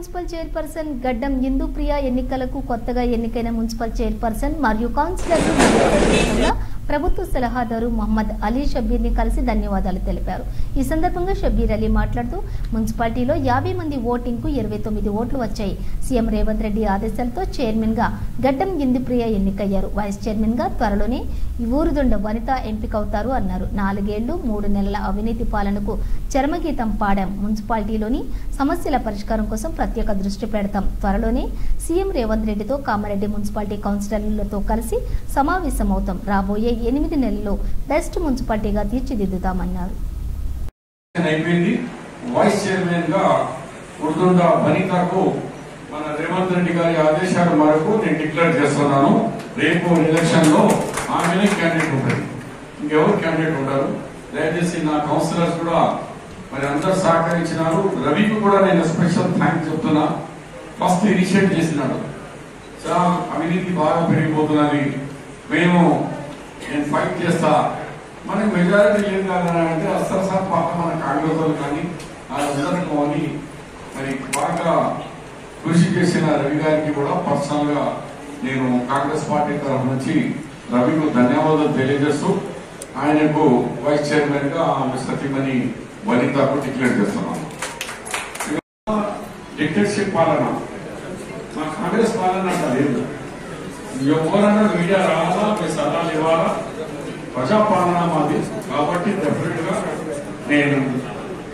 Municipal chairperson గడ్డం ఇందుప్రియ ఎన్నికలకు కొత్తగా ఎన్నికైన మున్సిపల్ చైర్పర్సన్ మరియు కౌన్సిలర్లు ప్రభుత్వ సలహాదారు మహమ్మద్ అలీ షబ్బీర్ ని కలిసి ధన్యవాదాలు తెలిపారు। ఈ సందర్భంగా షబ్బీర్ అలీ మాట్లాడుతూ మున్సిపాలిటీలో 50 మంది ఓటింగ్ కు 29 ఓట్లు వచ్చాయి। సీఎం రేవంత్ రెడ్డి ఆదేశాలతో చైర్మన్ గా గడ్డం ఇందుప్రియ ఎన్నికయ్యారు। వైస్ చైర్మన్ గా త్వరలోనే ఊరుదొండ వనిత ఎంపికవుతారు అన్నారు। 4 ఏళ్లు 3 నెలల అవినీతి పాలనకు చరమగీతం పాడాం। మున్సిపాలిటీలోని సమస్యల పరిష్కారం కోసం ప్రత్యేక దృష్టి పెడతాం। త్వరలోనే సీఎం రేవంత్ రెడ్డితో కామారెడ్డి మున్సిపాలిటీ కౌన్సిలర్లతో కలిసి సమావేశమవుతాం। రాబోయే 8 నెలల్లో బెస్ట్ మున్సిపాలిటీగా తీర్చిదిద్దుతామన్నారు। వైస్ చైర్మన్ గా ఉర్దుండ వనితకు మన రేవంత్ రెడ్డి గారి ఆదేశాల మేరకు నేను డిక్లేర్ చేస్తున్నాను। రేపు ఎలక్షన్ లో ఆమెనే క్యాండిడేట్ ఉంటుంది, ఇంకెవరు క్యాండిడేట్ ఉంటారు। దయచేసి నా కౌన్సిలర్స్ కూడా మరి అందరు సహకరించినారు। రవికి కూడా నేను స్పెషల్ థ్యాంక్స్ చెప్తున్నా, ఫస్ట్ ఇనిషియేట్ చేసినాడు। చాలా అవినీతి బాగా పెరిగిపోతున్నది, నేను ఫైట్ చేస్తా, మనకి మెజారిటీ ఏం కాదంటే అస్సలు పాప మన కాంగ్రెస్ కానీ వాళ్ళందరికీ అని మరి బాగా కృషి చేసిన రవి గారికి కూడా పర్సనల్ గా నేను కాంగ్రెస్ పార్టీ తరఫు నుంచి రవికు ధన్యవాదాలు తెలియజేస్తూ ఆయనకు వైస్ చైర్మన్ గా ఆమె సతీమణి వనితకు డిక్లేర్ చేస్తున్నాను। డిక్టేటర్షిప్ పాలన మా కాంగ్రెస్ పాలన లేదు, ఎవరైనా మీడియా రావాలా, మీ సలహాలు ఇవ్వాలా, ప్రజాపాలన మాది। కాబట్టి డెఫినెట్ గా నేను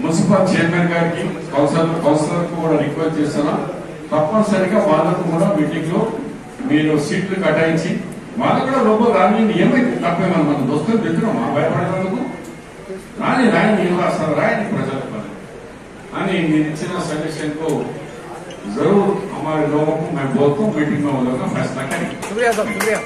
మున్సిపల్ చైర్మన్ గారికి కౌన్సిలర్ కూడా రిక్వెస్ట్ చేస్తున్నా, తప్పనిసరిగా వాళ్ళకు కూడా మీటింగ్ లో మీరు సీట్లు కేటాయించి వాళ్ళకు కూడా లోపల రాని ఏమైతే తప్పేమని మనం దోస్తులు పెట్టినామా భయపడేందుకు రాని ఏం రాస్తారు రాయని ప్రజల పని అని మీరు ఇచ్చిన సజెషన్ को जरूर हमारे लोगों को मैं बोलता हूँ मीटिंग में वो लोग फैसला करेंगे। शुक्रिया सर, शुक्रिया।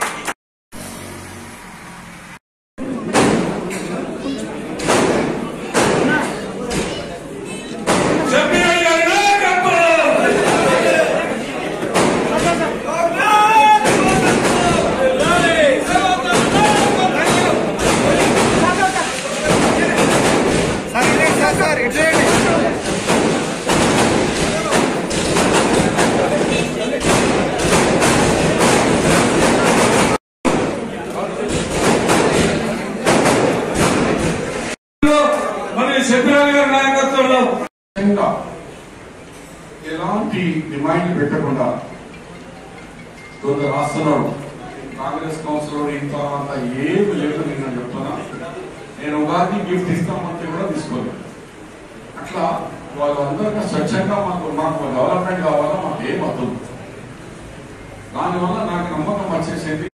ఎలాంటి డిమాండ్లు పెట్టకుండా కొందరు రాస్తున్నారు, కాంగ్రెస్ కౌన్సిలర్ ఇంత అంత ఏమి లేదు నేను చెప్తున్నా, నేను ఉగాది గిఫ్ట్ ఇస్తామంటే కూడా తీసుకోలేదు। అట్లా వాళ్ళందరికీ స్వచ్ఛంగా మాకు డెవలప్మెంట్ కావాలా, మాకు ఏం వద్దు, దానివల్ల నాకు నమ్మకం వచ్చేసేది